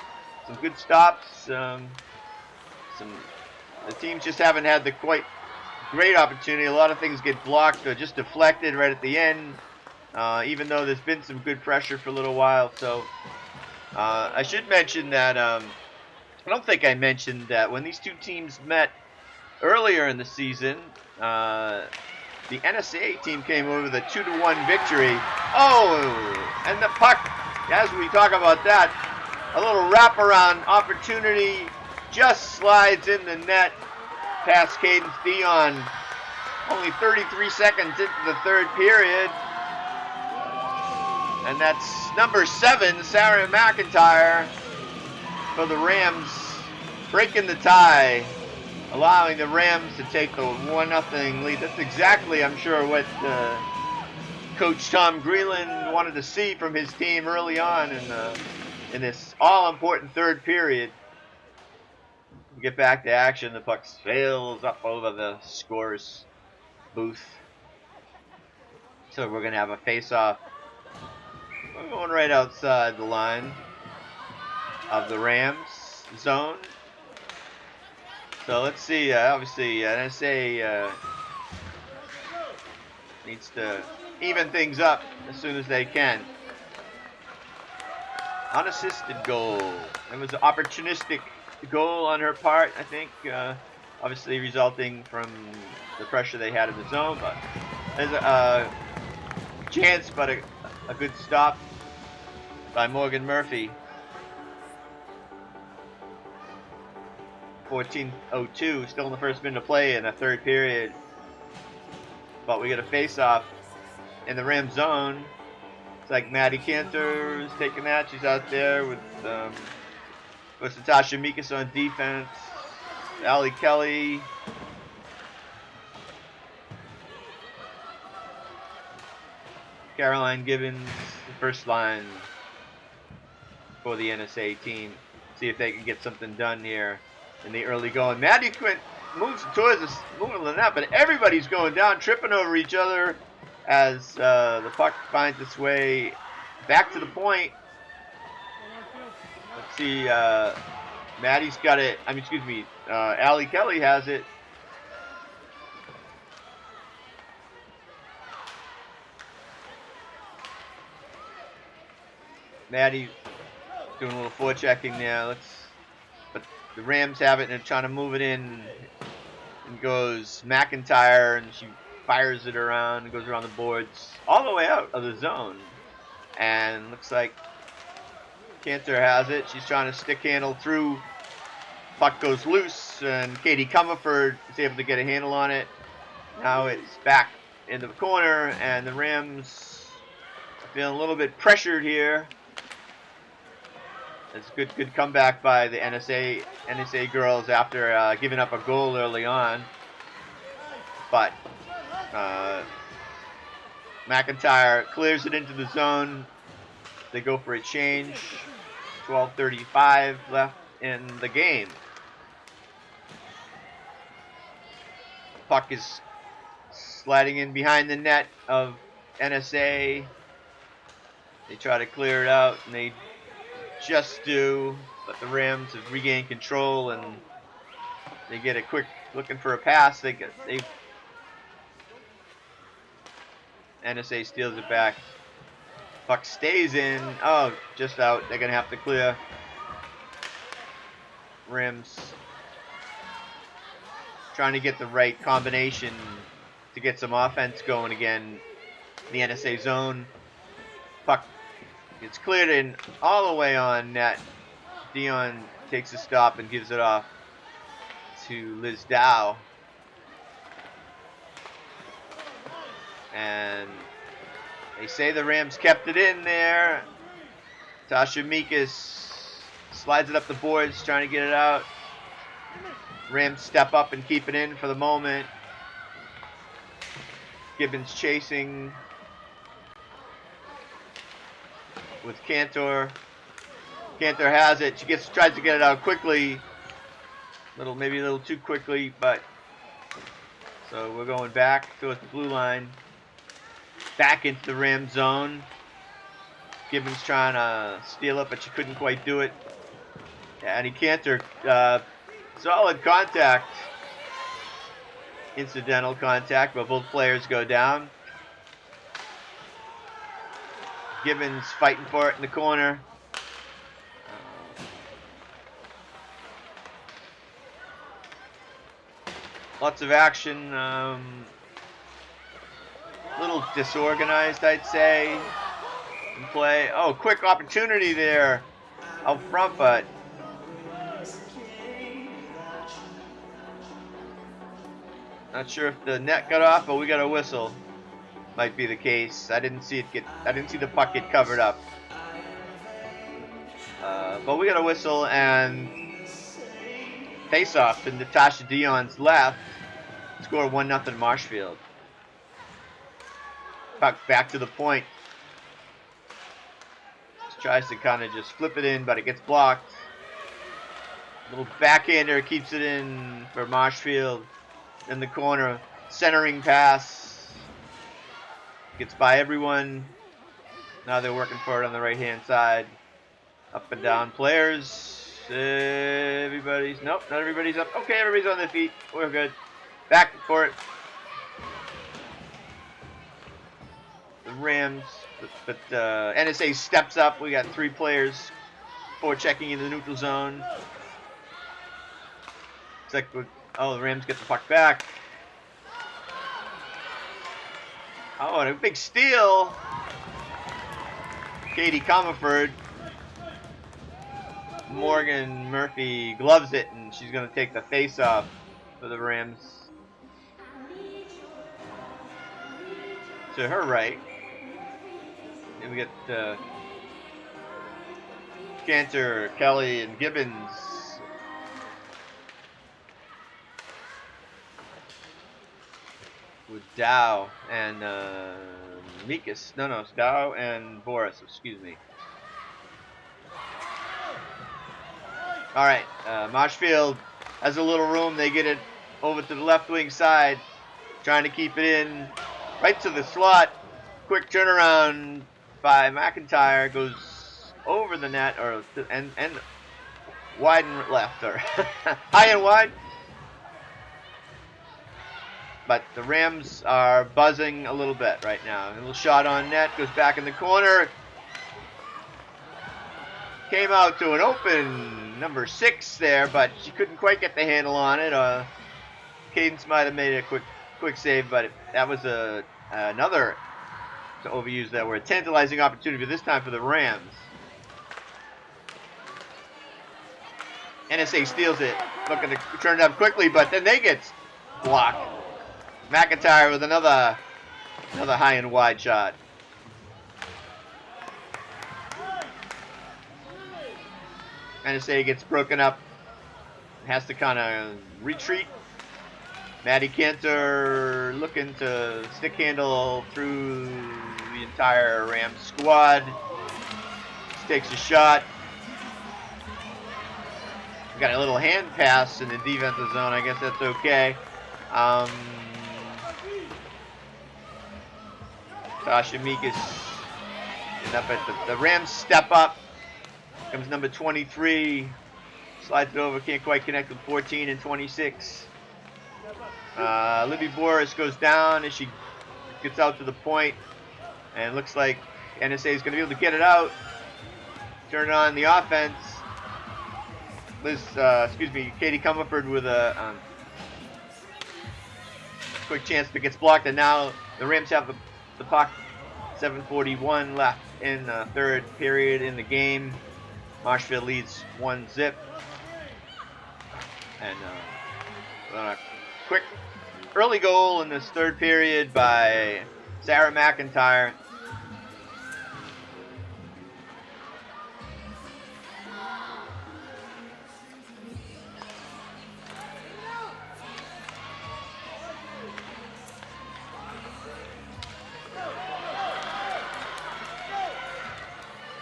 Some good stops. The teams just haven't had the quite great opportunity. A lot of things get blocked or just deflected right at the end, even though there's been some good pressure for a little while. So I should mention that I don't think I mentioned that when these two teams met earlier in the season, the NSA team came over with a 2-1 victory. Oh, and the puck, as we talk about that, a little wraparound opportunity, just slides in the net past Cadence Dion. Only 33 seconds into the third period. And that's number 7, Sarah McIntyre, for the Rams, breaking the tie, allowing the Rams to take the 1-0 lead. That's exactly, I'm sure, what Coach Tom Greenland wanted to see from his team early on in this all-important third period. We get back to action. The puck sails up over the scores booth. So we're going to have a face-off. We're going right outside the line of the Rams zone. So let's see. Obviously, NSA needs to even things up as soon as they can. Unassisted goal. It was an opportunistic goal on her part, I think. Obviously, resulting from the pressure they had in the zone, but there's a chance, but a good stop by Morgan Murphy. 14:02, still in the first minute of play in the third period. But we get a face-off in the Ram zone. It's like Maddie Cantor is taking that. She's out there with Natasha Mikas on defense. Allie Kelly. Caroline Gibbons, the first line for the NSA team. See if they can get something done here in the early going. Maddie Quint moves towards us, moving the net, but everybody's going down, tripping over each other as the puck finds its way back to the point. Let's see, Maddie's got it. Allie Kelly has it. Maddie doing a little forechecking there. But the Rams have it and they're trying to move it in. And goes McIntyre and she fires it around and goes around the boards all the way out of the zone. And looks like Cantor has it. She's trying to stick handle through. Puck goes loose and Katie Comerford is able to get a handle on it. Now it's back into the corner and the Rams are feeling a little bit pressured here. It's a good comeback by the NSA girls after giving up a goal early on. But McIntyre clears it into the zone. They go for a change. 12:35 left in the game. Puck is sliding in behind the net of NSA. They try to clear it out and they just do, but the Rams have regained control and they get a quick looking for a pass. NSA steals it back. Puck stays in. Oh, just out. They're gonna have to clear. Rams trying to get the right combination to get some offense going again. The NSA zone. Puck gets cleared in all the way on net. Dion takes a stop and gives it off to Liz Dow. And they say the Rams kept it in there. Tasha Mikas slides it up the boards, trying to get it out. Rams step up and keep it in for the moment. Gibbons chasing with Cantor. Cantor has it. She tries to get it out quickly. Maybe a little too quickly, but so we're going back towards the blue line, back into the Ram zone. Gibbons trying to steal it, but she couldn't quite do it. And he canter, solid contact, incidental contact, but both players go down. Gibbons fighting for it in the corner. Lots of action. Little disorganized, I'd say, in play. Oh, quick opportunity there out front, but not sure if the net got off, but we got a whistle. Might be the case. I didn't see the puck get covered up. But we got a whistle and face-off to Natasha Dion's left. Score 1-0 Marshfield. Puck back to the point. Just tries to kind of just flip it in, but it gets blocked. Little backhander keeps it in for Marshfield. In the corner, centering pass. Gets by everyone. Now they're working for it on the right-hand side. Up and down players. Nope, not everybody's up. Okay, everybody's on their feet. We're good. Back for it. The Rams, but NSA steps up. We got 3 players, 4 checking in the neutral zone. It's like, oh, the Rams get the puck back. Oh, and a big steal. Katie Comerford. Morgan Murphy gloves it, and she's going to take the face-off for the Rams. To her right. And we get Cantor, Kelly, and Gibbons. With Dow and Mikas. No, it's Dow and Boris, excuse me. Alright, Marshfield has a little room. They get it over to the left wing side. Trying to keep it in. Right to the slot. Quick turnaround by McIntyre. Goes over the net, and wide and left, or high and wide. But the Rams are buzzing a little bit right now. A little shot on net, goes back in the corner. Came out to an open number 6 there, but she couldn't quite get the handle on it. Cadence might have made a quick save, but that was another, to overuse that word, tantalizing opportunity, this time for the Rams. NSA steals it, looking to turn it up quickly, but then they get blocked. McIntyre with another high and wide shot. NSA gets broken up, has to kind of retreat. Maddie Cantor looking to stick handle through the entire Rams squad. Just takes a shot. Got a little hand pass in the defensive zone. I guess that's okay. Tasha Mikas is up at the Rams step up. Comes number 23. Slides it over. Can't quite connect with 14 and 26. Libby Boris goes down as she gets out to the point. And it looks like NSA is going to be able to get it out. Turn on the offense. Katie Comerford with a quick chance, but gets blocked. And now the Rams have the puck. 7:41 left in the third period in the game. Marshfield leads 1-0. And a quick early goal in this third period by Sarah McIntyre.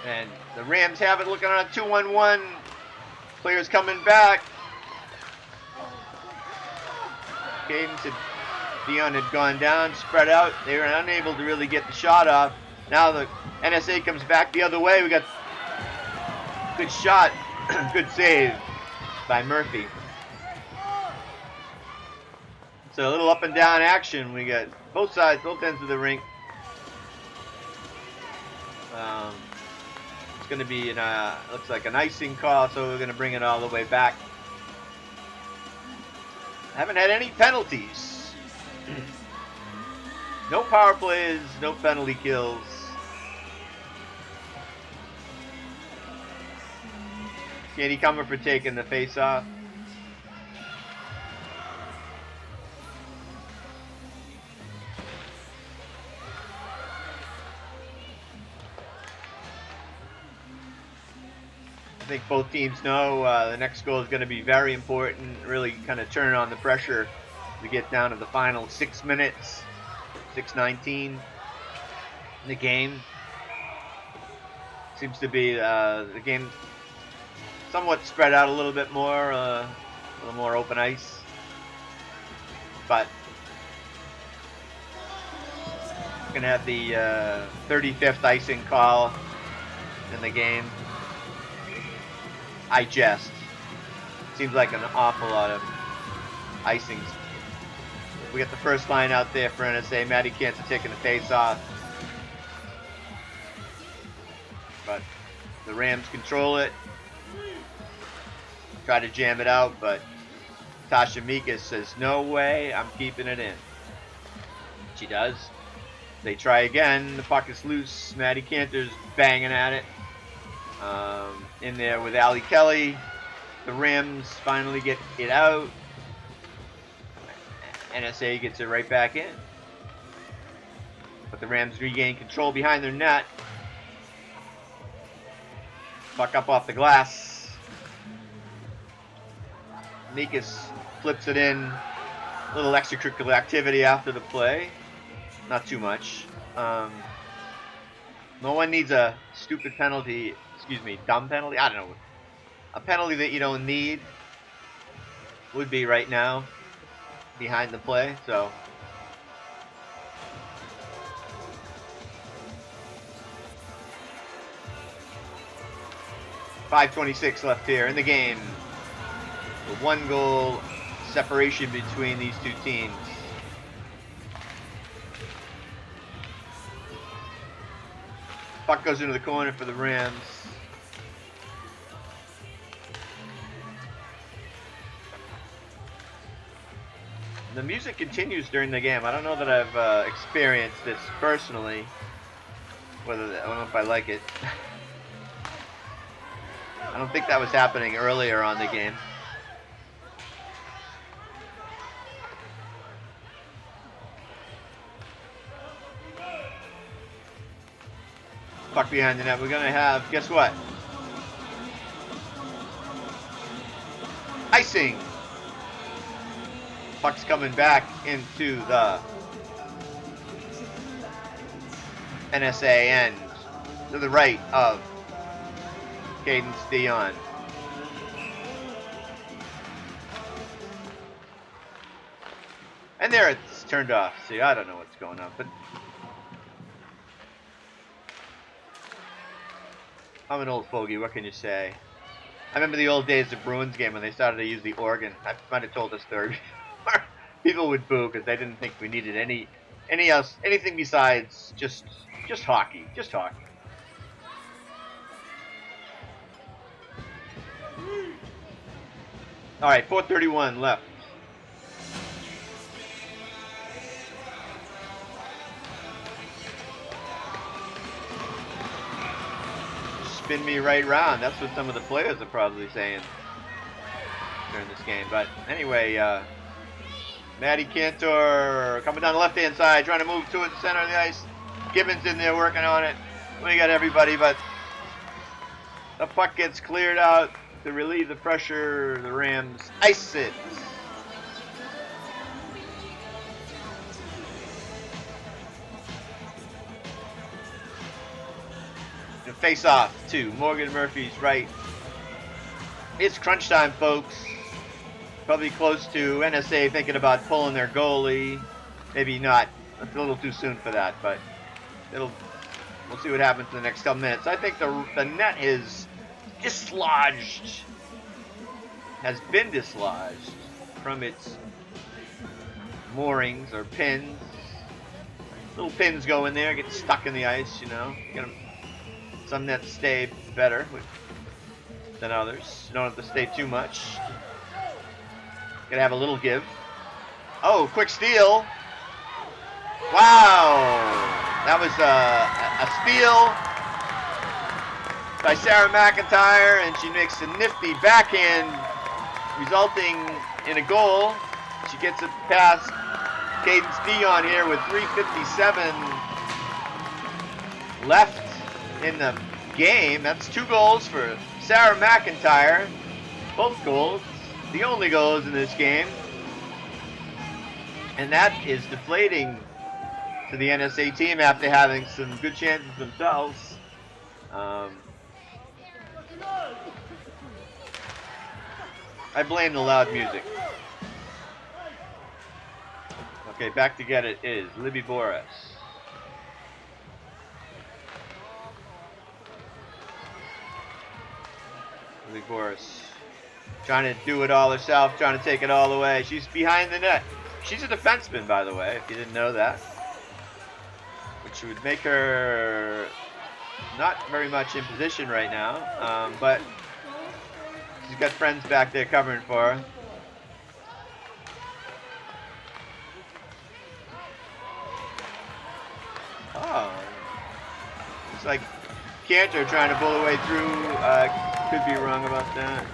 And the Rams have it, looking on a 2-1-1. Players coming back. Cadence had Dion had gone down, spread out. They were unable to really get the shot off. Now the NSA comes back the other way. We got good shot, good save by Murphy. So a little up and down action. We got both sides, both ends of the rink. It's going to be looks like an icing call, so we're going to bring it all the way back. Haven't had any penalties. No power plays, no penalty kills. Katie Comer for taking the face off. I think both teams know the next goal is going to be very important. Really kind of turn on the pressure to get down to the final 6 minutes, 6:19 in the game. Seems to be the game somewhat spread out a little bit more, a little more open ice. But we're going to have the 35th icing call in the game. I jest. Seems like an awful lot of icings. We got the first line out there for NSA. Maddie Cancer taking the face off. But the Rams control it. Try to jam it out, but Tasha Mika says, no way, I'm keeping it in. She does. They try again. The puck is loose. Maddie Cantor's banging at it. In there with Allie Kelly. The Rams finally get it out. NSA gets it right back in. But the Rams regain control behind their net. Puck up off the glass. Nikas flips it in. A little extracurricular activity after the play. Not too much. No one needs a stupid penalty. Excuse me, dumb penalty? I don't know. A penalty that you don't need would be right now behind the play. So .526 left here in the game. The 1-goal separation between these two teams. Puck goes into the corner for the Rams. The music continues during the game. I don't know that I've experienced this personally. I don't know if I like it. I don't think that was happening earlier on the game. Puck behind the net. We're gonna have, guess what? Icing. Puck's coming back into the NSA end to the right of Cadence Dion. And there it's turned off. See, I don't know what's going on, but I'm an old fogey, what can you say? I remember the old days of Bruins game when they started to use the organ. I might have told this story. People would boo because they didn't think we needed anything besides just hockey, just hockey. All right, 4:31 left. Spin me right round. That's what some of the players are probably saying during this game. But anyway, Maddie Cantor coming down the left-hand side, trying to move to the center of the ice. Gibbons in there working on it. We got everybody, but the puck gets cleared out to relieve the pressure. The Rams ice it. The face-off to Morgan Murphy's right. It's crunch time, folks. Probably close to NSA thinking about pulling their goalie. Maybe not. It's a little too soon for that, but we'll see what happens in the next couple minutes. I think the net is dislodged, has been dislodged from its moorings or pins. Little pins go in there, get stuck in the ice, you know. Some nets stay better than others. You don't have to stay too much. Gotta have a little give. Oh, quick steal. Wow. That was a steal by Sarah McIntyre, and she makes a nifty backhand, resulting in a goal. She gets it past Cadence Dion here with 3:57 left in the game. That's 2 goals for Sarah McIntyre. Both goals, the only goals in this game. And that is deflating to the NSA team after having some good chances themselves. I blame the loud music. Okay, back to get it is Libby Boris. Libby Boris trying to do it all herself, trying to take it all the way. She's behind the net. She's a defenseman, by the way, if you didn't know that. Which would make her not very much in position right now, but she's got friends back there covering for her. Oh, it's like Cantor trying to pull her way through. Could be wrong about that.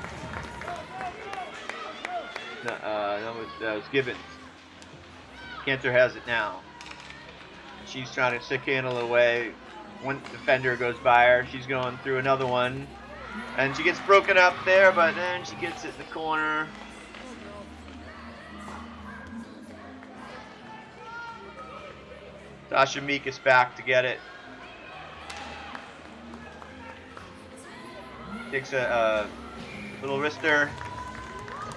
No, that was Gibbons. Cantor has it now. She's trying to stick handle away. One defender goes by her. She's going through another one. And she gets broken up there, but then she gets it in the corner. Tasha Meek is back to get it. Takes a little wrister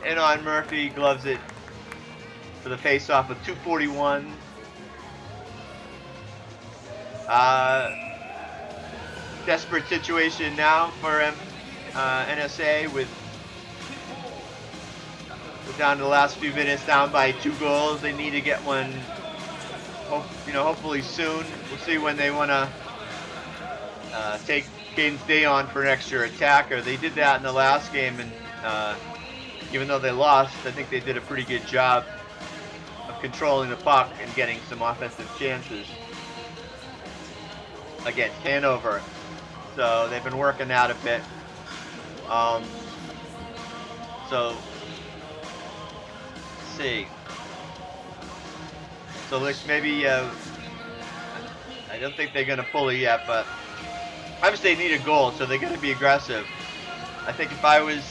in on Murphy, gloves it for the face-off with 2:41. Desperate situation now for NSA with we're down to the last few minutes, down by 2 goals. They need to get one. Hopefully soon. We'll see when they want to take Cadence Day on for an extra attacker. They did that in the last game, and even though they lost, I think they did a pretty good job of controlling the puck and getting some offensive chances against Hanover. So they've been working that a bit. So let's see. So maybe I don't think they're going to pull it yet, but obviously they need a goal, so they're going to be aggressive. I think if I was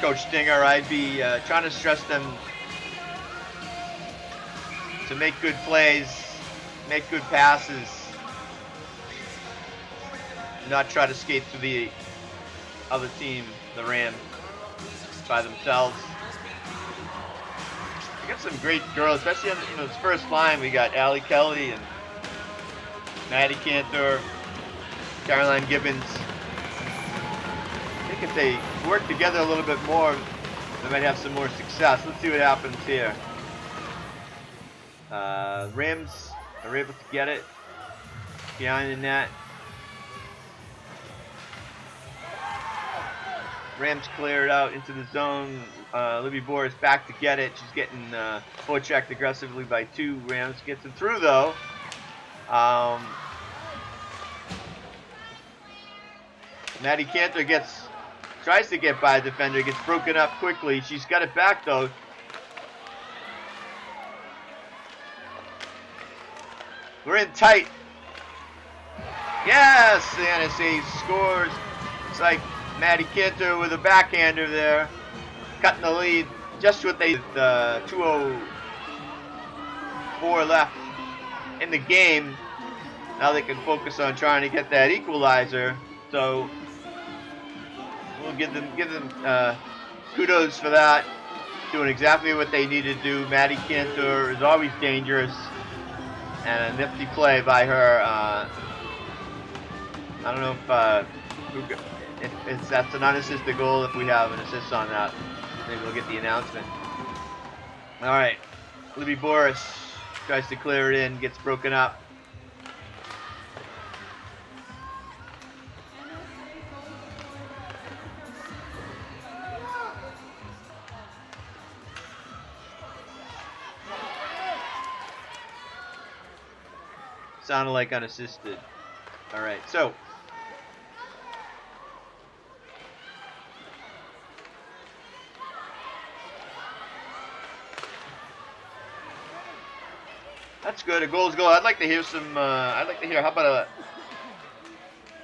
Coach Stinger, I'd be trying to stress them to make good plays, make good passes, not try to skate through the other team, the Rams, by themselves. We got some great girls, especially on this first line. We got Allie Kelly and Maddie Cantor, Caroline Gibbons. I think if they work together a little bit more, they might have some more success. Let's see what happens here. Rams are able to get it behind the net. Rams clear it out into the zone. Libby Boris back to get it. She's getting forechecked aggressively by 2. Rams gets it through though. Maddie Cantor tries to get by a defender, gets broken up quickly. She's got it back though. We're in tight. Yes, the NSA scores. It's like Maddie Cantor with a backhander there, cutting the lead just with 2:04 left in the game. Now they can focus on trying to get that equalizer. So we'll give them kudos for that. Doing exactly what they need to do. Maddie Cantor is always dangerous, and a nifty play by her. I don't know if that's an unassisted goal. If we have an assist on that, maybe we'll get the announcement. All right, Libby Boris tries to clear it in, gets broken up. Sounded like unassisted. All right, so that's good. A goal's goal. I'd like to hear some. I'd like to hear. How about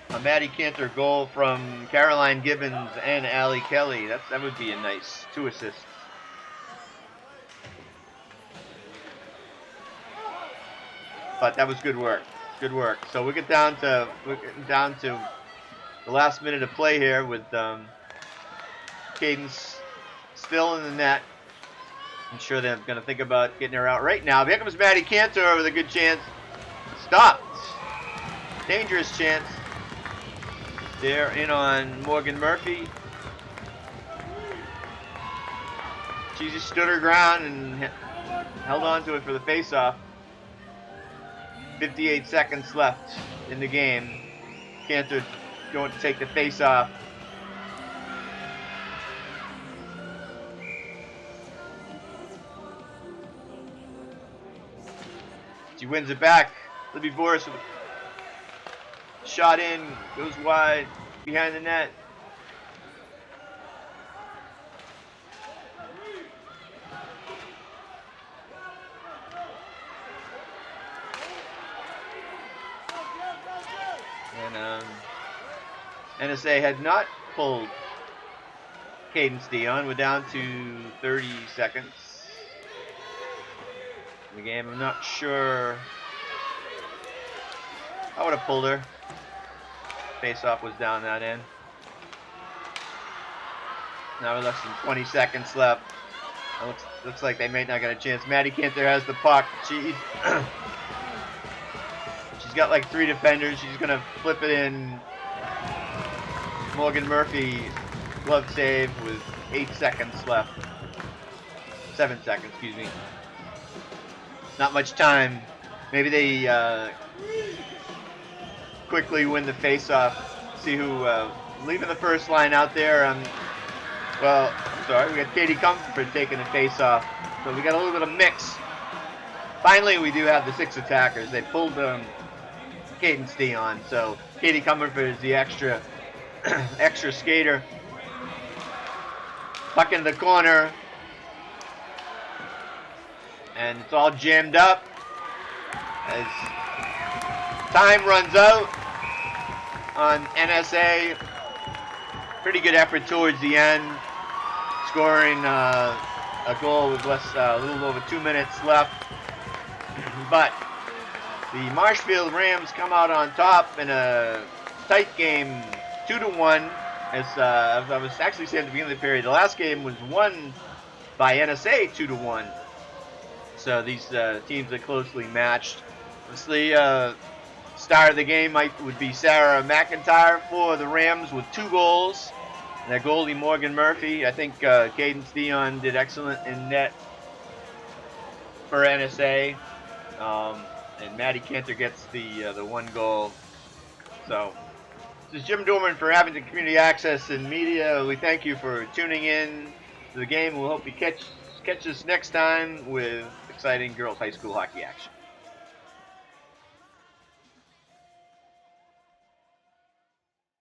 a Maddie Cantor goal from Caroline Gibbons and Allie Kelly? That would be a nice 2 assists. But that was good work. Good work. So we're getting down to the last minute of play here with Cadence still in the net. I'm sure they're going to think about getting her out right now. Here comes Maddie Cantor with a good chance. Stopped. Dangerous chance. They're in on Morgan Murphy. She just stood her ground and held on to it for the face-off. 58 seconds left in the game. Cantor going to take the face-off. She wins it back. Libby Boris with a shot in, goes wide, behind the net. And NSA had not pulled Cadence Dion. We're down to 30 seconds in the game. I'm not sure. I would have pulled her. Face-off was down that end. Now with less than 20 seconds left. It looks like they may not get a chance. Maddie Cantor has the puck. She's got like 3 defenders. She's gonna flip it in. Morgan Murphy glove save with 8 seconds left. 7 seconds, excuse me. Not much time. Maybe they quickly win the face-off. See who leaving the first line out there. Well, I'm sorry. We got Katie Comfort taking the face-off. So we got a little bit of mix. Finally, we do have the 6 attackers. They pulled Cadence Dion. So Katie Comfort is the extra skater. Puck in the corner. And it's all jammed up as time runs out on NSA. Pretty good effort towards the end, scoring a goal with a little over 2 minutes left. But the Marshfield Rams come out on top in a tight game, 2-1. As I was actually saying at the beginning of the period, the last game was won by NSA 2-1. So these teams are closely matched. Obviously, star of the game would be Sarah McIntyre for the Rams with 2 goals. And their goalie Morgan Murphy. I think Cadence Dion did excellent in net for NSA. And Maddie Cantor gets the 1 goal. So this is Jim Dorman for Abington Community Access and Media. We thank you for tuning in to the game. We'll hope you catch us next time with exciting girls high school hockey action.